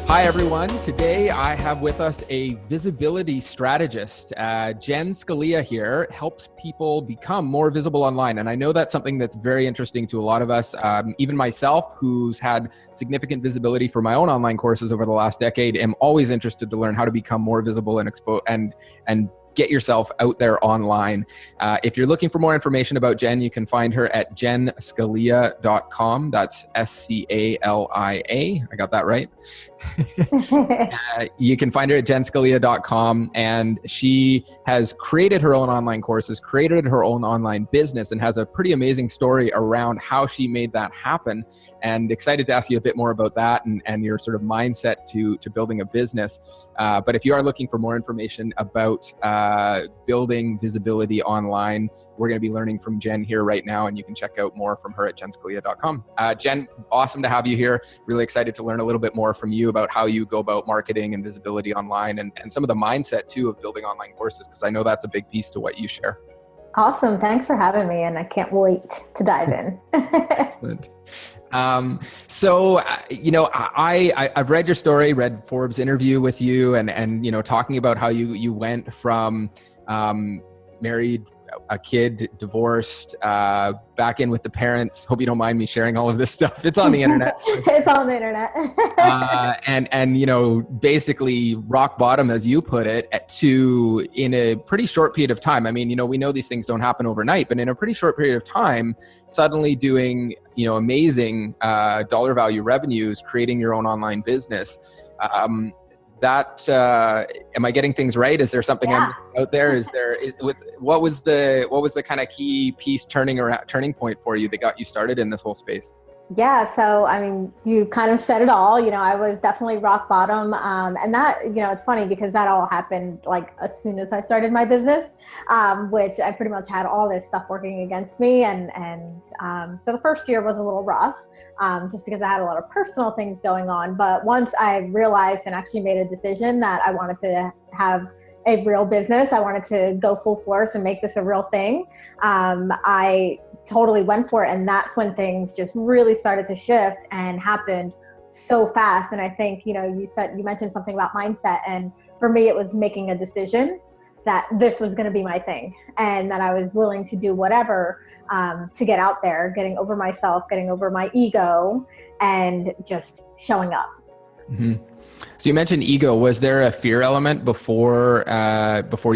Hi, everyone. Today, I have with us a visibility strategist. Jenn Scalia here helps people become more visible online. And I know that's something that's very interesting to a lot of us, even myself, who's had significant visibility for my own online courses over the last decade. Am always interested to learn how to become more visible and get yourself out there online. If you're looking for more information about Jenn, you can find her at jennscalia.com. That's SCALIA. I got that right. You can find her at jennscalia.com, and she has created her own online courses, created her own online business, and has a pretty amazing story around how she made that happen. And excited to ask you a bit more about that and your sort of mindset to building a business. But if you are looking for more information about building visibility online, we're going to be learning from Jenn here right now, and you can check out more from her at jennscalia.com. Jenn, awesome to have you here. Really excited to learn a little bit more from you about how you go about marketing and visibility online, and some of the mindset too of building online courses, because I know that's a big piece to what you share. Awesome. Thanks for having me, and I can't wait to dive in. Excellent. So, I've read your story, read Forbes' interview with you, and talking about how you went from married, a kid, divorced, back in with the parents. Hope you don't mind me sharing all of this stuff. It's on the internet. It's on the internet. And basically rock bottom, as you put it, in a pretty short period of time. I mean, we know these things don't happen overnight, but in a pretty short period of time, suddenly doing, amazing dollar value revenues, creating your own online business. Am I getting things right? Is there something I'm out there? What was the kind of key piece turning point for you that got you started in this whole space? Yeah. So, I mean, you kind of said it all. I was definitely rock bottom. And that, it's funny because that all happened like as soon as I started my business, which I pretty much had all this stuff working against me. And so the first year was a little rough, just because I had a lot of personal things going on. But once I realized and actually made a decision that I wanted to have a real business, I wanted to go full force and make this a real thing, I totally went for it. And that's when things just really started to shift and happened so fast. And I think, you mentioned something about mindset. And for me, it was making a decision that this was going to be my thing and that I was willing to do whatever to get out there, getting over myself, getting over my ego, and just showing up. Mm-hmm. So you mentioned ego. Was there a fear element before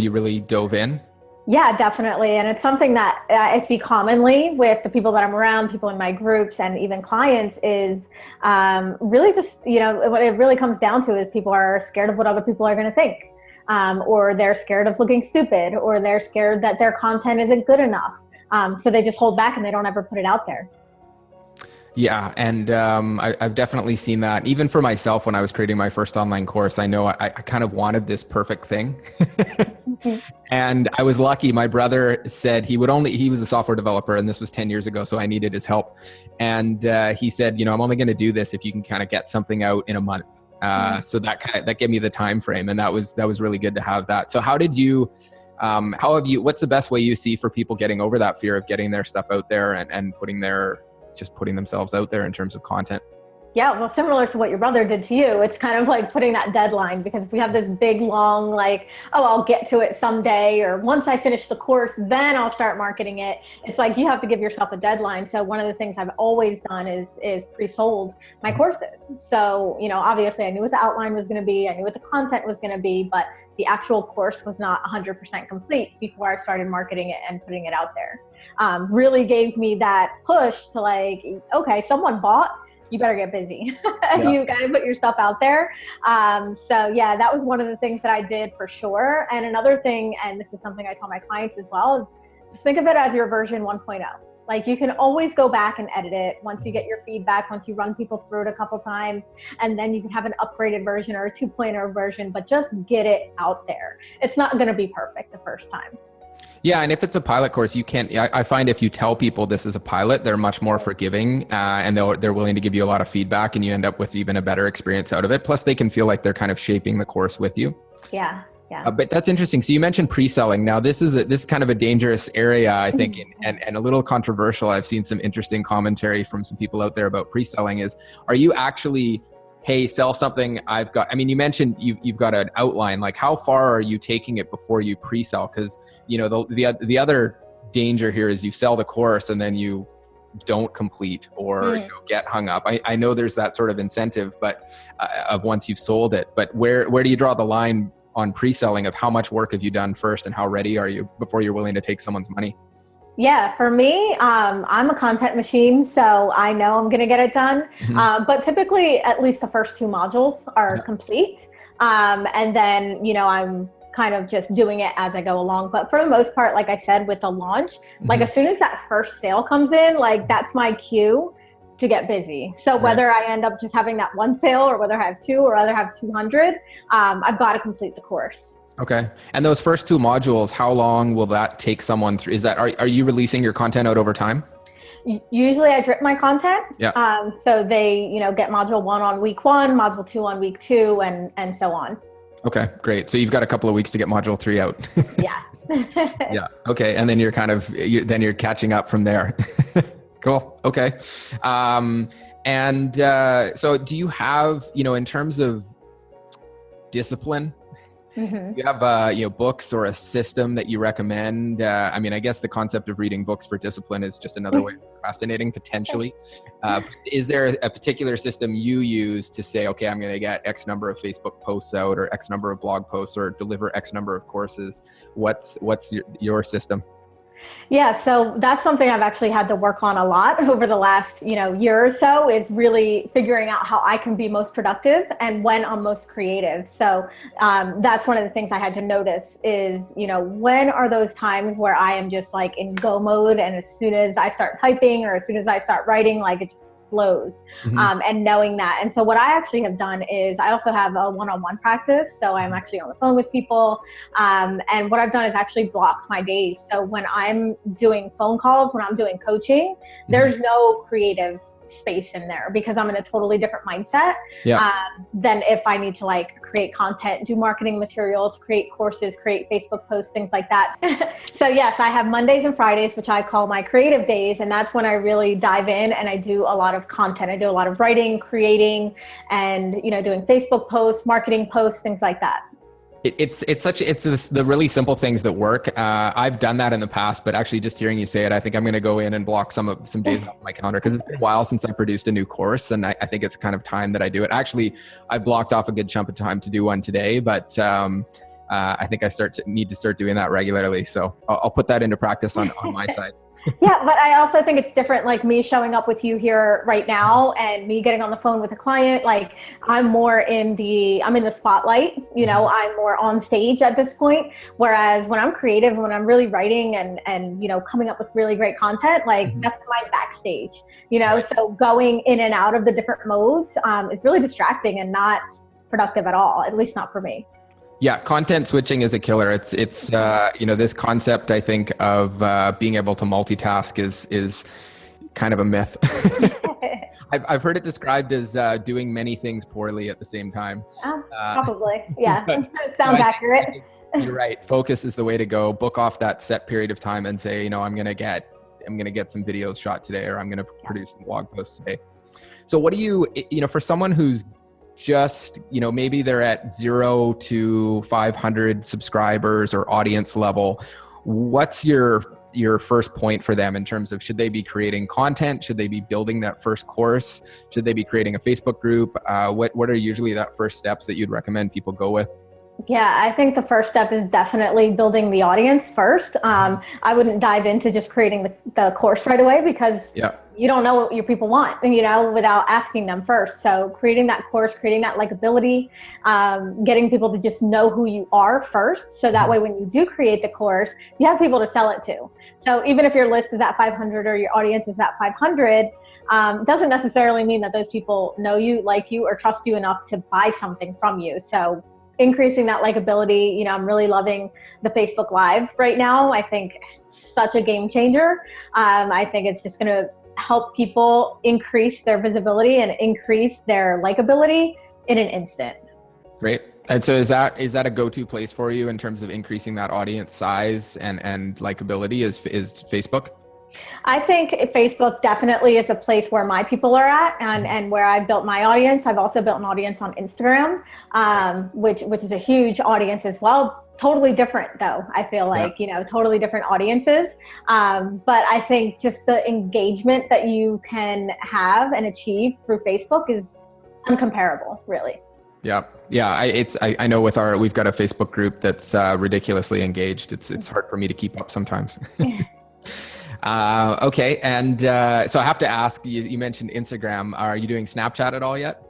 you really dove in? Yeah, definitely. And it's something that I see commonly with the people that I'm around, people in my groups, and even clients is really just, what it really comes down to is people are scared of what other people are going to think, or they're scared of looking stupid, or they're scared that their content isn't good enough. So they just hold back and they don't ever put it out there. Yeah. And I've definitely seen that. Even for myself, when I was creating my first online course, I know I kind of wanted this perfect thing. And I was lucky. My brother said he was a software developer, and this was 10 years ago, so I needed his help. And he said, I'm only going to do this if you can kind of get something out in a month. So that gave me the time frame. And that was really good to have that. So how did you, what's the best way you see for people getting over that fear of getting their stuff out there and putting themselves out there in terms of content? Yeah, well, similar to what your brother did to you, it's kind of like putting that deadline, because if we have this big, long, I'll get to it someday, or once I finish the course, then I'll start marketing it. It's like you have to give yourself a deadline. So one of the things I've always done is pre-sold my courses. So, obviously I knew what the outline was going to be, I knew what the content was going to be, but the actual course was not 100% complete before I started marketing it and putting it out there. Really gave me that push to okay, someone bought, you better get busy. Yeah. You got to put your stuff out there. So yeah, that was one of the things that I did for sure. And another thing, and this is something I tell my clients as well, is just think of it as your version 1.0. You can always go back and edit it once you get your feedback, once you run people through it a couple times, and then you can have an upgraded version or a 2.0 version, but just get it out there. It's not going to be perfect the first time. Yeah, and if it's a pilot course, you can't. I find if you tell people this is a pilot, they're much more forgiving, and they're willing to give you a lot of feedback, and you end up with even a better experience out of it. Plus, they can feel like they're kind of shaping the course with you. Yeah. Yeah. But that's interesting. So you mentioned pre-selling. Now, this is kind of a dangerous area, I think, and a little controversial. I've seen some interesting commentary from some people out there about pre-selling. Are you actually hey, sell something I've got. I mean, you mentioned you've got an outline. Like, how far are you taking it before you pre-sell? Because, you know, the other danger here is you sell the course and then you don't complete or you know, get hung up. I know there's that sort of incentive, but of once you've sold it. But where do you draw the line on pre-selling of how much work have you done first and how ready are you before you're willing to take someone's money? Yeah, for me, I'm a content machine, so I know I'm going to get it done. But typically, at least the first 2 modules are complete. And then, you know, I'm kind of just doing it as I go along. But for the most part, like I said, with the launch, like as soon as that first sale comes in, like that's my cue to get busy. So whether I end up just having that 1 sale or whether I have 2 or whether I have 200, I've got to complete the course. Okay. And those first 2 modules, how long will that take someone through? Is that, are you releasing your content out over time? Usually I drip my content. Yeah. So they, you know, get module 1 on week 1, module 2 on week 2, and so on. Okay, great. So you've got a couple of weeks to get module 3 out. Yeah. Yeah. Okay. And then you're kind of, then you're catching up from there. Cool. Okay. So do you have, you know, in terms of discipline, do you have, you know, books or a system that you recommend? I mean, I guess the concept of reading books for discipline is just another way of procrastinating potentially. Is there a particular system you use to say, okay, I'm going to get X number of Facebook posts out or X number of blog posts or deliver X number of courses? What's your system? Yeah, so that's something I've actually had to work on a lot over the last, you know, year or so, is really figuring out how I can be most productive and when I'm most creative. So that's one of the things I had to notice is, you know, when are those times where I am just like in go mode, and as soon as I start typing or as soon as I start writing, like it just flows, and knowing that. And so what I actually have done is I also have a one-on-one practice. So I'm actually on the phone with people. And what I've done is actually blocked my days. So when I'm doing phone calls, when I'm doing coaching, there's no creative space in there because I'm in a totally different mindset than if I need to like create content, do marketing materials, create courses, create Facebook posts, things like that. So yes, I have Mondays and Fridays, which I call my creative days. And that's when I really dive in and I do a lot of content. I do a lot of writing, creating, and, you know, doing Facebook posts, marketing posts, things like that. It's the really simple things that work. I've done that in the past, but actually just hearing you say it, I think I'm going to go in and block some days off my calendar because it's been a while since I produced a new course, and I think it's kind of time that I do it. Actually, I blocked off a good chunk of time to do one today, but I think I need to start doing that regularly. So I'll put that into practice on my side. Yeah, but I also think it's different, like me showing up with you here right now and me getting on the phone with a client. Like I'm in the spotlight, you know, I'm more on stage at this point. Whereas when I'm creative, when I'm really writing and, you know, coming up with really great content, like that's my backstage, you know, so going in and out of the different modes is really distracting and not productive at all, at least not for me. Yeah, content switching is a killer. It's you know, this concept, I think, of being able to multitask is kind of a myth. I've heard it described as doing many things poorly at the same time. Probably, yeah. Sounds accurate. You're right. Focus is the way to go. Book off that set period of time and say, you know, I'm gonna get some videos shot today, or I'm gonna produce some blog posts today. So what do you know, for someone who's just, you know, maybe they're at 0 to 500 subscribers or audience level, what's your first point for them in terms of, should they be creating content? Should they be building that first course? Should they be creating a Facebook group? What are usually that first steps that you'd recommend people go with? Yeah, I think the first step is definitely building the audience first. I wouldn't dive into just creating the course right away because you don't know what your people want, you know, without asking them first. So creating that course, creating that likability, getting people to just know who you are first. So that way, when you do create the course, you have people to sell it to. So even if your list is at 500 or your audience is at 500, doesn't necessarily mean that those people know you, like you, or trust you enough to buy something from you. So increasing that likability, you know, I'm really loving the Facebook Live right now. I think such a game changer. I think it's just going to help people increase their visibility and increase their likability in an instant. Great. And so is that a go-to place for you in terms of increasing that audience size and likability is Facebook? I think Facebook definitely is a place where my people are at and where I've built my audience. I've also built an audience on Instagram, which is a huge audience as well. Totally different though. I feel like, totally different audiences. But I think just the engagement that you can have and achieve through Facebook is uncomparable, really. Yeah. Yeah. I know we've got a Facebook group that's ridiculously engaged. It's hard for me to keep up sometimes. Okay. And so I have to ask, you mentioned Instagram. Are you doing Snapchat at all yet?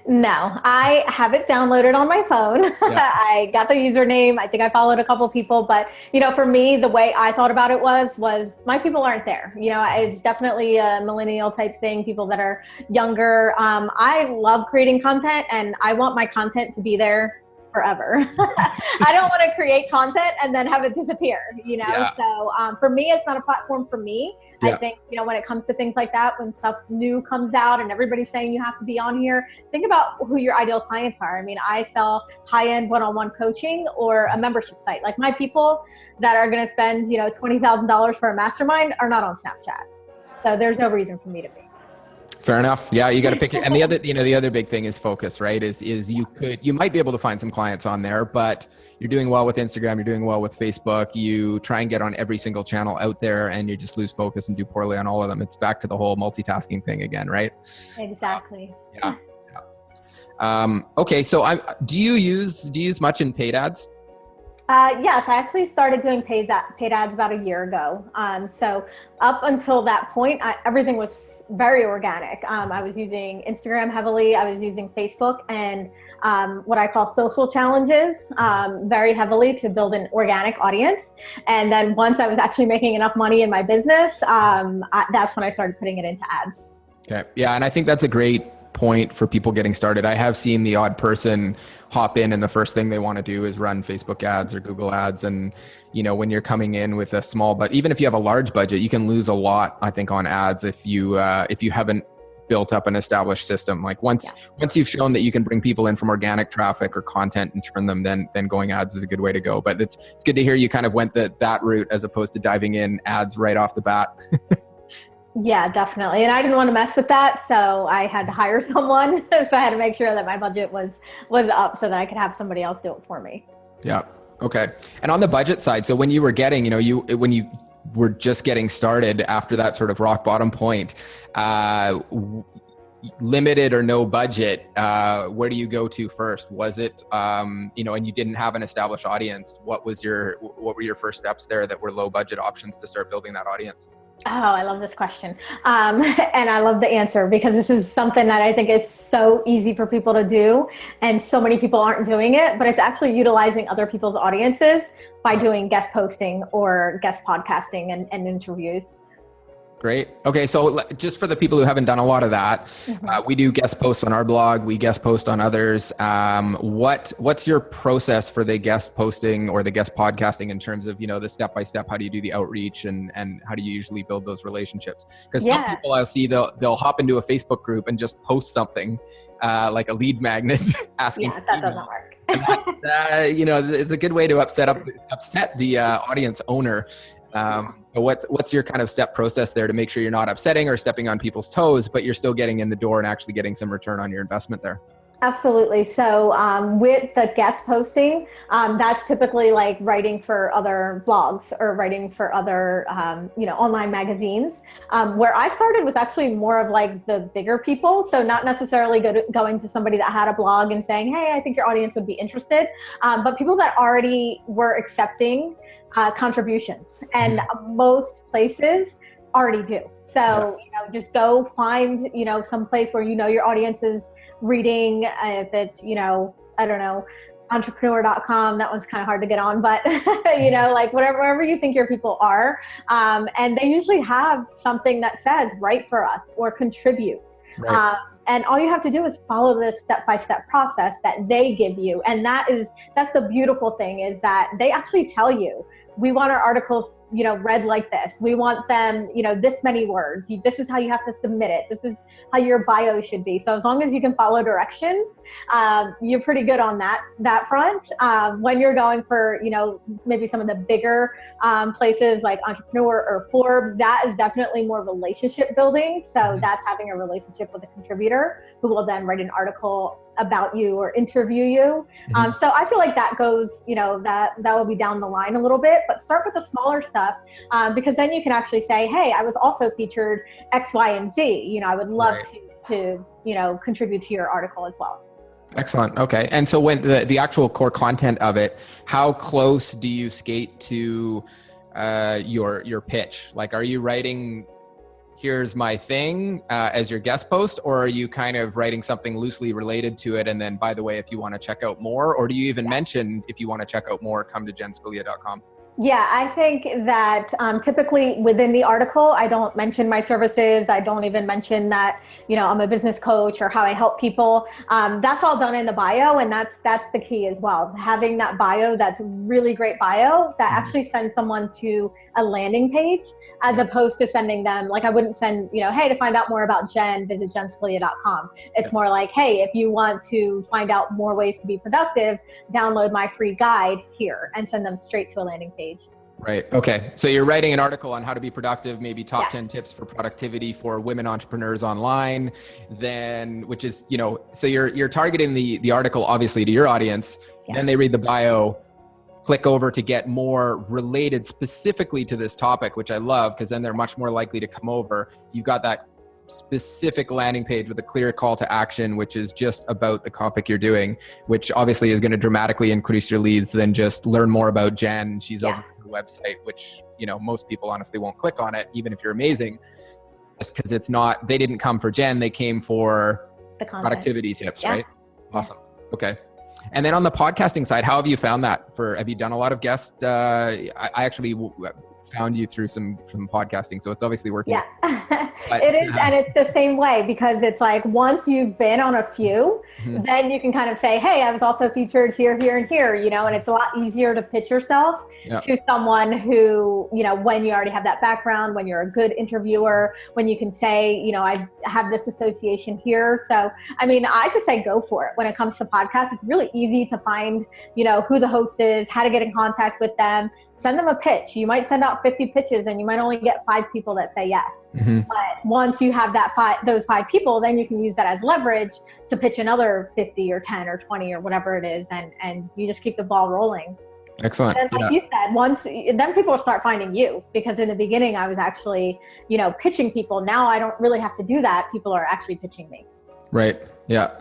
No, I have it downloaded on my phone. Yeah. I got the username. I think I followed a couple people, but for me, the way I thought about it was my people aren't there. It's definitely a millennial type thing, people that are younger. I love creating content and I want my content to be there forever. I don't want to create content and then have it disappear, Yeah. So for me, it's not a platform for me. Yeah. I think, when it comes to things like that, when stuff new comes out and everybody's saying you have to be on here, think about who your ideal clients are. I mean, I sell high-end one-on-one coaching or a membership site. Like my people that are going to spend, $20,000 for a mastermind are not on Snapchat. So there's no reason for me to be. Fair enough. Yeah, you got to pick it. And the other big thing is focus, right? Is you might be able to find some clients on there, but you're doing well with Instagram, you're doing well with Facebook. You try and get on every single channel out there, and you just lose focus and do poorly on all of them. It's back to the whole multitasking thing again, right? Exactly. Yeah. Okay. So do you use much in paid ads? Yes, I actually started doing paid ads about a year ago. So up until that point, everything was very organic. I was using Instagram heavily. I was using Facebook and what I call social challenges very heavily to build an organic audience. And then once I was actually making enough money in my business, that's when I started putting it into ads. Okay. Yeah. And I think that's a great point for people getting started. I have seen the odd person hop in and the first thing they want to do is run Facebook ads or Google ads. And, when you're coming in with a small, but even if you have a large budget, you can lose a lot, I think, on ads if you haven't built up an established system. Like once you've shown that you can bring people in from organic traffic or content and turn them, then going ads is a good way to go. But it's good to hear you kind of went that route as opposed to diving in ads right off the bat. Yeah, definitely. And I didn't want to mess with that. So I had to hire someone. So I had to make sure that my budget was up so that I could have somebody else do it for me. Yeah. Okay. And on the budget side, so when you were getting, when you were just getting started after that sort of rock bottom point, limited or no budget, where do you go to first? Was it, and you didn't have an established audience, what were your first steps there that were low budget options to start building that audience? Oh, I love this question. And I love the answer because this is something that I think is so easy for people to do. And so many people aren't doing it, but it's actually utilizing other people's audiences by doing guest posting or guest podcasting and interviews. Great. Okay. So just for the people who haven't done a lot of that, we do guest posts on our blog. We guest post on others. What's your process for the guest posting or the guest podcasting in terms of, the step-by-step, how do you do the outreach and how do you usually build those relationships? Because some people I'll see, they'll hop into a Facebook group and just post something like a lead magnet asking. Yeah, that doesn't work. And that, it's a good way to upset the audience owner. What's your kind of step process there to make sure you're not upsetting or stepping on people's toes, but you're still getting in the door and actually getting some return on your investment there? Absolutely. So with the guest posting, that's typically like writing for other blogs or writing for other, online magazines. Where I started was actually more of like the bigger people. So not necessarily going to somebody that had a blog and saying, hey, I think your audience would be interested, but people that already were accepting contributions, and most places already do. So, just go find, some place where your audience is reading. If it's, I don't know, entrepreneur.com, that one's kind of hard to get on, but like wherever you think your people are, and they usually have something that says write for us or contribute. Right. And all you have to do is follow the step-by-step process that they give you. And that's the beautiful thing, is that they actually tell you we want our articles, read like this. We want them, this many words. This is how you have to submit it. This is how your bio should be. So as long as you can follow directions, you're pretty good on that front. When you're going for, maybe some of the bigger places like Entrepreneur or Forbes, that is definitely more relationship building. So that's having a relationship with a contributor who will then write an article about you or interview you. So I feel like that goes, that will be down the line a little bit, but start with the smaller stuff, because then you can actually say, hey, I was also featured X, Y, and Z. I would love to contribute to your article as well. Excellent. Okay. And so when the actual core content of it, how close do you skate to your pitch? Like, are you writing, here's my thing as your guest post, or are you kind of writing something loosely related to it? And then, by the way, if you want to check out more, or do you even mention, if you want to check out more, come to jenscalia.com? Yeah, I think that typically within the article, I don't mention my services. I don't even mention that, I'm a business coach or how I help people. That's all done in the bio. And that's the key as well. Having that bio, that's really great bio that actually sends someone to a landing page, as opposed to sending them, like I wouldn't send, hey, to find out more about Jenn, visit jenscalia.com. It's more like, hey, if you want to find out more ways to be productive, download my free guide here, and send them straight to a landing page. Right. Okay. So you're writing an article on how to be productive, maybe top 10 tips for productivity for women entrepreneurs online, then, which is, so you're targeting the article obviously to your audience. Then they read the bio, click over to get more related specifically to this topic, which I love, because then they're much more likely to come over. You've got that specific landing page with a clear call to action, which is just about the topic you're doing, which obviously is going to dramatically increase your leads than just learn more about Jenn. She's over her website, which, most people honestly won't click on it, even if you're amazing, just because it's not, they didn't come for Jenn, they came for the productivity tips, right? Awesome. Okay. And then on the podcasting side, how have you found that? Have you done a lot of guests? I actually found you through some podcasting, so it's obviously working. It is, and it's the same way, because it's like, once you've been on a few, then you can kind of say, hey, I was also featured here, here, and here, and it's a lot easier to pitch yourself to someone who, when you already have that background, when you're a good interviewer, when you can say, I have this association here. So, I just say go for it. When it comes to podcasts, it's really easy to find, who the host is, how to get in contact with them. Send them a pitch. You might send out 50 pitches and you might only get 5 people that say yes. But once you have those 5 people, then you can use that as leverage to pitch another 50 or 10 or 20 or whatever it is. And you just keep the ball rolling. Excellent. And like you said, then people will start finding you, because in the beginning I was actually, pitching people. Now I don't really have to do that. People are actually pitching me. Right. Yeah.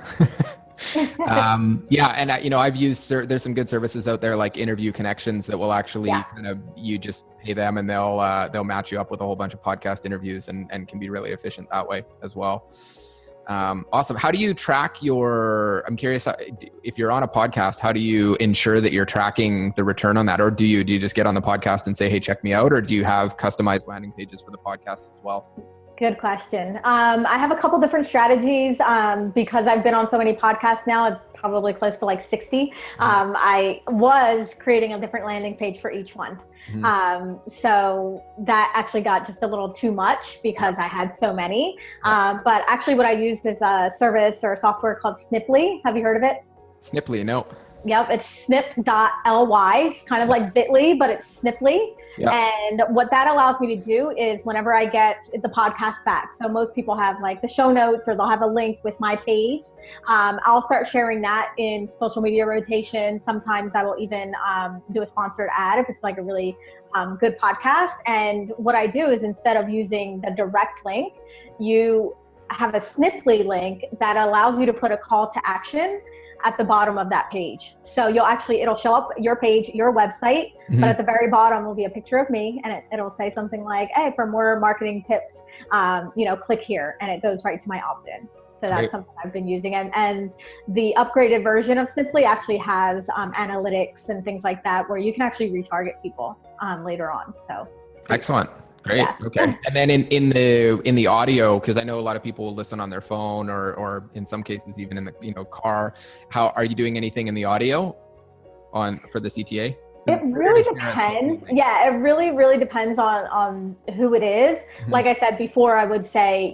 And I've used, there's some good services out there like Interview Connections that will actually kind of, you just pay them and they'll match you up with a whole bunch of podcast interviews and can be really efficient that way as well. Awesome. How do you track I'm curious, if you're on a podcast, how do you ensure that you're tracking the return on that? Or do you just get on the podcast and say, hey, check me out? Or do you have customized landing pages for the podcast as well? Good question. I have a couple different strategies because I've been on so many podcasts now, probably close to like 60. I was creating a different landing page for each one. So that actually got just a little too much because I had so many. But actually what I used is a service or a software called Sniply. Have you heard of it? Sniply, no. Yep, it's snip.ly. It's kind of like Bitly, but it's Sniply. Yep. And what that allows me to do is whenever I get the podcast back, so most people have like the show notes or they'll have a link with my page, I'll start sharing that in social media rotation. Sometimes I will even do a sponsored ad if it's like a really good podcast. And what I do is instead of using the direct link, you have a Sniply link that allows you to put a call to action at the bottom of that page. So it'll show up your page, your website, but at the very bottom will be a picture of me and it'll say something like, hey, for more marketing tips, click here, and it goes right to my opt-in. So that's something I've been using. And the upgraded version of Sniply actually has analytics and things like that where you can actually retarget people later on. So excellent. Great. Yeah. Okay. And then in the audio, because I know a lot of people will listen on their phone or in some cases even in the car. How are you doing anything in the audio for the CTA? It really depends. Yeah, it really, really depends on who it is. Mm-hmm. Like I said before, I would say,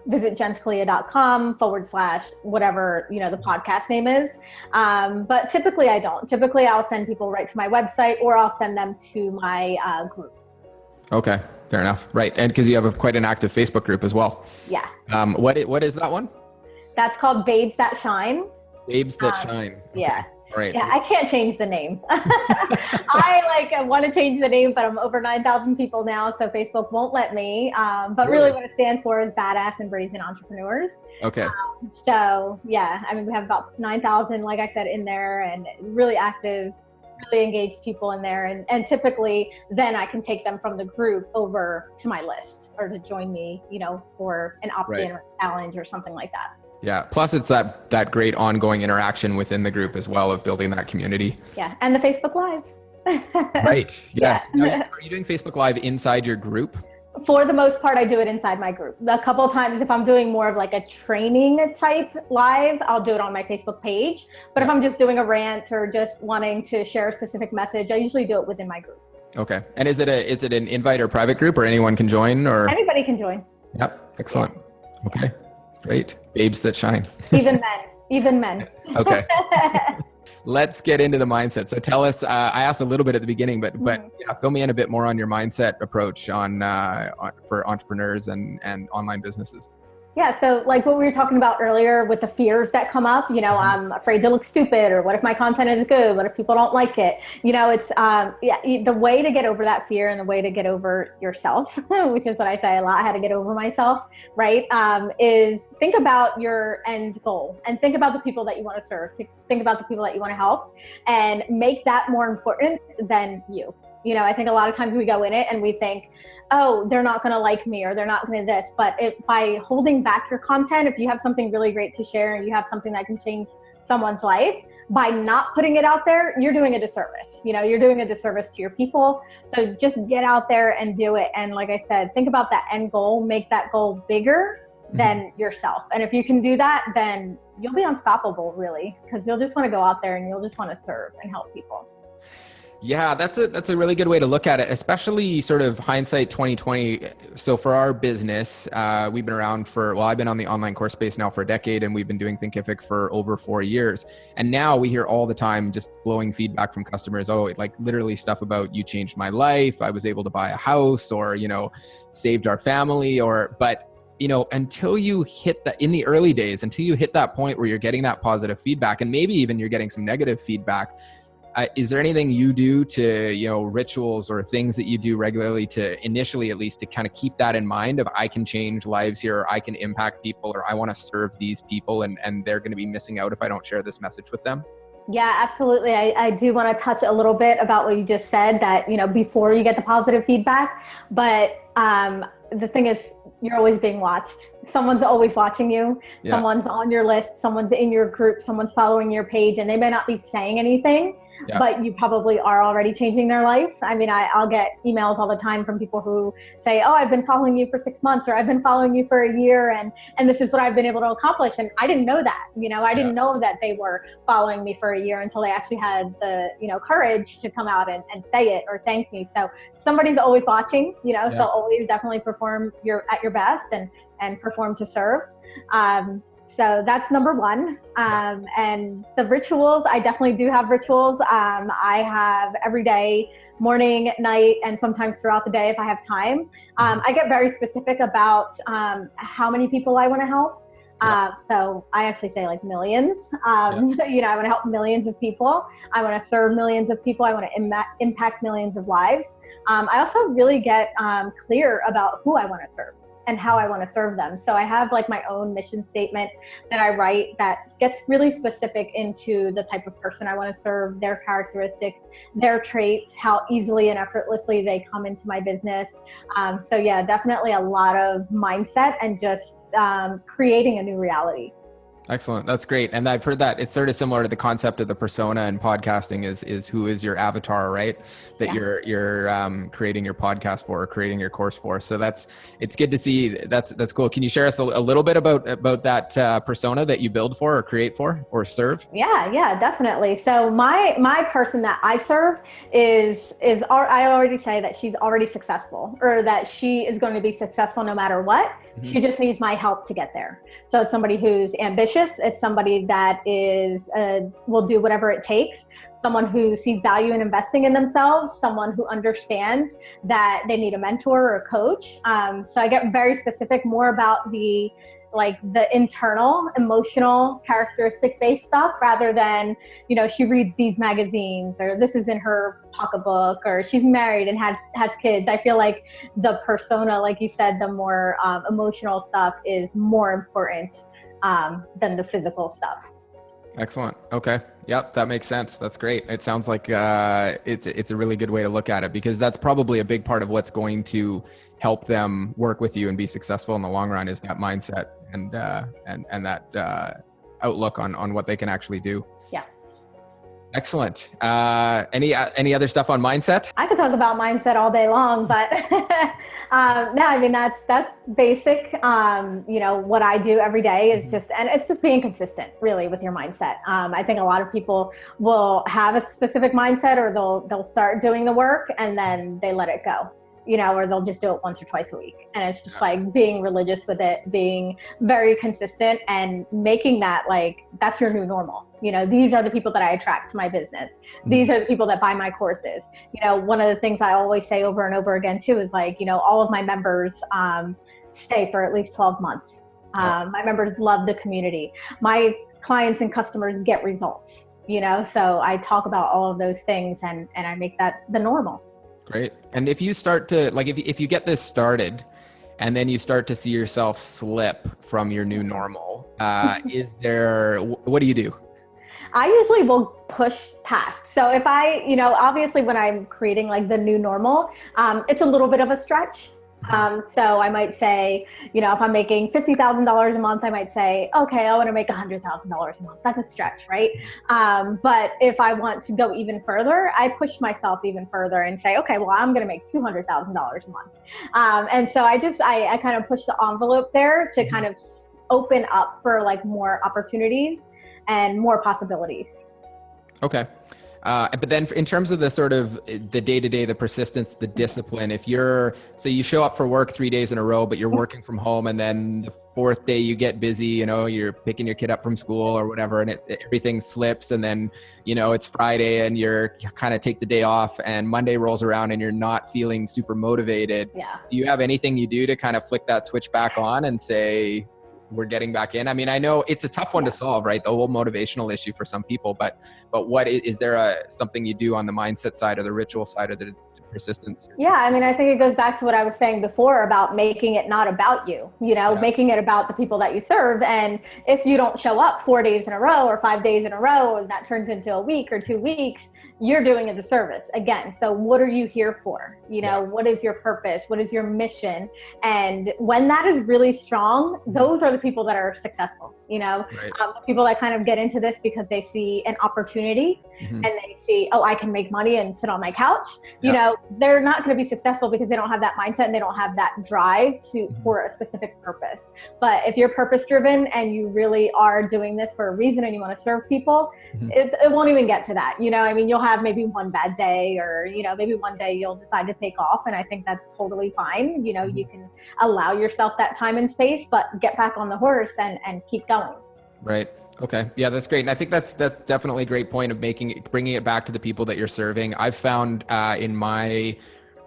visit jenscalia.com/whatever, the podcast name is. But typically I don't. Typically I'll send people right to my website, or I'll send them to my group. Okay, fair enough. Right. And because you have quite an active Facebook group as well. Yeah. What is that one? That's called Babes That Shine. Babes That Shine. Okay. Yeah. All right. Yeah, I can't change the name. I want to change the name, but I'm over 9,000 people now, so Facebook won't let me. But really what it stands for is Badass and Brazen Entrepreneurs. Okay. So yeah, I mean, we have about 9,000, like I said, in there, and really active, really engaged people in there. And typically then I can take them from the group over to my list, or to join me, for an opt-in or challenge or something like that. Yeah. Plus it's that great ongoing interaction within the group as well, of building that community. Yeah. And the Facebook Live. Right. Yes. Yeah. Now, are you doing Facebook Live inside your group? For the most part, I do it inside my group. A couple of times, if I'm doing more of like a training type live, I'll do it on my Facebook page. But if I'm just doing a rant or just wanting to share a specific message, I usually do it within my group. Okay. And is it an invite or private group, or anyone can join, or? Anybody can join. Yep. Excellent. Yeah. Okay. Great. Babes that shine. Even men. Okay. Let's get into the mindset. So tell us, I asked a little bit at the beginning, but yeah, fill me in a bit more on your mindset approach for entrepreneurs and online businesses. Yeah. So like what we were talking about earlier with the fears that come up, I'm afraid to look stupid, or what if my content is good? What if people don't like it? It's, the way to get over that fear, and the way to get over yourself, which is what I say a lot, how to get over myself, right? Is think about your end goal, and think about the people that you want to serve. Think about the people that you want to help, and make that more important than you. I think a lot of times we go in it and we think, oh, they're not going to like me, or they're not going to this. But by holding back your content, if you have something really great to share and you have something that can change someone's life, by not putting it out there, you're doing a disservice. You're doing a disservice to your people. So just get out there and do it. And like I said, think about that end goal, make that goal bigger than yourself. And if you can do that, then you'll be unstoppable, really, because you'll just want to go out there and you'll just want to serve and help people. Yeah, that's a really good way to look at it, especially sort of hindsight 2020. So for our business, we've been around I've been on the online course space now for a decade, and we've been doing Thinkific for over 4 years. And now we hear all the time just glowing feedback from customers. Oh, like literally stuff about, you changed my life. I was able to buy a house, or, saved our family, but until you hit that in the early days, until you hit that point where you're getting that positive feedback, and maybe even you're getting some negative feedback, is there anything you do to, rituals or things that you do regularly to initially, at least, to kind of keep that in mind of, I can change lives here, or I can impact people, or I want to serve these people, and they're going to be missing out if I don't share this message with them? Yeah, absolutely. I do want to touch a little bit about what you just said, that, before you get the positive feedback, but the thing is, you're always being watched. Someone's always watching you. Yeah. Someone's on your list. Someone's in your group. Someone's following your page, and they may not be saying anything, but you probably are already changing their life. I mean, I'll get emails all the time from people who say, oh, I've been following you for 6 months, or I've been following you for a year, and this is what I've been able to accomplish. And I didn't know that, I didn't know that they were following me for a year until they actually had the, courage to come out and say it or thank me. So somebody's always watching, so always definitely perform at your best and perform to serve. So that's number one. And the rituals, I definitely do have rituals. I have every day, morning, night, and sometimes throughout the day if I have time. I get very specific about how many people I want to help. So I actually say like millions. I want to help millions of people. I want to serve millions of people. I want to impact millions of lives. I also really get clear about who I want to serve and how I want to serve them. So I have like my own mission statement that I write that gets really specific into the type of person I want to serve, their characteristics, their traits, how easily and effortlessly they come into my business. So yeah, definitely a lot of mindset and just creating a new reality. Excellent. That's great. And I've heard that it's sort of similar to the concept of the persona in podcasting is who is your avatar, right? That you're creating your podcast for or creating your course for. So it's good to see. That's cool. Can you share us a little bit about that persona that you build for or create for or serve? Yeah, definitely. So my person that I serve is I already say that she's already successful, or that she is going to be successful no matter what. Mm-hmm. She just needs my help to get there. So it's somebody who's ambitious. It's somebody that will do whatever it takes. Someone who sees value in investing in themselves. Someone who understands that they need a mentor or a coach. So I get very specific more about the internal, emotional, characteristic-based stuff, rather than, she reads these magazines, or this is in her pocketbook, or she's married and has kids. I feel like the persona, like you said, the more emotional stuff is more important than the physical stuff. Excellent. Okay. Yep. That makes sense. That's great. It sounds like it's a really good way to look at it, because that's probably a big part of what's going to help them work with you and be successful in the long run, is that mindset and that outlook on what they can actually do. Yeah. Excellent. Any other stuff on mindset? I could talk about mindset all day long, but no, I mean, that's basic. What I do every day is it's just being consistent really with your mindset. I think a lot of people will have a specific mindset, or they'll start doing the work and then they let it go. Or they'll just do it once or twice a week. And it's just like being religious with it, being very consistent, and making that that's your new normal. These are the people that I attract to my business. These are the people that buy my courses. One of the things I always say over and over again too is all of my members stay for at least 12 months. My members love the community. My clients and customers get results, so I talk about all of those things and I make that the normal. Great. And if you start to if you get this started and then you start to see yourself slip from your new normal, what do you do? I usually will push past. So if obviously when I'm creating the new normal, it's a little bit of a stretch. So I might say, if I'm making $50,000 a month, I might say, okay, I want to make $100,000 a month. That's a stretch, right? But if I want to go even further, I push myself even further and say, okay, well, I'm going to make $200,000 a month. And so I kind of push the envelope there to kind of open up for more opportunities and more possibilities. Okay. But then in terms of the sort of the day-to-day, the persistence, the discipline, so you show up for work 3 days in a row, but you're working from home, and then the fourth day you get busy, you're picking your kid up from school or whatever, and everything slips. And then, it's Friday and you kind of take the day off, and Monday rolls around and you're not feeling super motivated. Yeah. Do you have anything you do to kind of flick that switch back on and say, we're getting back in? I mean, I know it's a tough one to solve, right? The whole motivational issue for some people, but what is there something you do on the mindset side or the ritual side or the persistence? Yeah. I mean, I think it goes back to what I was saying before about making it not about you, making it about the people that you serve. And if you don't show up 4 days in a row or 5 days in a row, and that turns into a week or 2 weeks, you're doing a disservice again. So what are you here for? What is your purpose? What is your mission? And when that is really strong, those are the people that are successful, people that kind of get into this because they see an opportunity and they see, oh, I can make money and sit on my couch. They're not going to be successful because they don't have that mindset and they don't have that drive for a specific purpose. But if you're purpose driven and you really are doing this for a reason and you want to serve people, it won't even get to that. You'll have maybe one bad day, or, maybe one day you'll decide to take off. And I think that's totally fine. You can allow yourself that time and space, but get back on the horse and keep going. Right. Okay. Yeah, that's great. And I think that's definitely a great point of bringing it back to the people that you're serving. I've found in my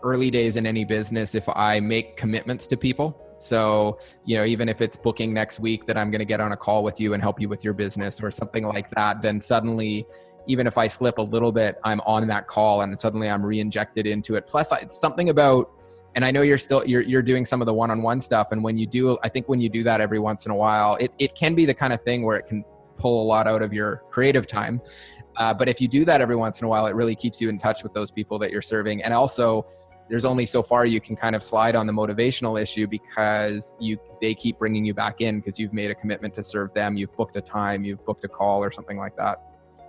early days in any business, if I make commitments to people, so, even if it's booking next week that I'm going to get on a call with you and help you with your business or something like that, then suddenly, even if I slip a little bit, I'm on that call and suddenly I'm re-injected into it. Plus something about, and I know you're doing some of the one-on-one stuff. And I think when you do that every once in a while, it can be the kind of thing where it can pull a lot out of your creative time. But if you do that every once in a while, it really keeps you in touch with those people that you're serving. And also there's only so far you can kind of slide on the motivational issue because they keep bringing you back in because you've made a commitment to serve them. You've booked a time, you've booked a call or something like that.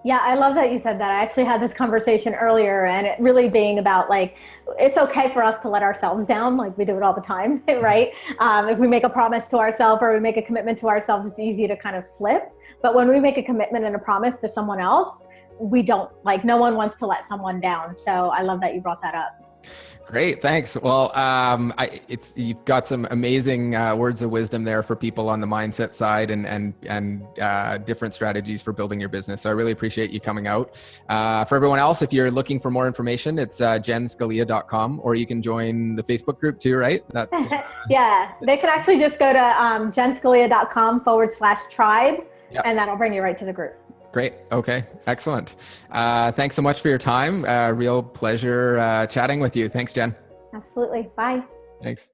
Yeah, I love that you said that. I actually had this conversation earlier, and it really being about like, it's okay for us to let ourselves down. Like we do it all the time, right? If we make a promise to ourselves or we make a commitment to ourselves, it's easy to kind of slip. But when we make a commitment and a promise to someone else, we don't, like, no one wants to let someone down. So I love that you brought that up. Great, thanks. Well, you've got some amazing words of wisdom there for people on the mindset side and different strategies for building your business. So I really appreciate you coming out. For everyone else, if you're looking for more information, it's jenscalia.com, or you can join the Facebook group too, right? That's yeah, they can actually just go to jenscalia.com/tribe, yep. And that'll bring you right to the group. Great. Okay. Excellent. Thanks so much for your time. Real pleasure chatting with you. Thanks, Jen. Absolutely. Bye. Thanks.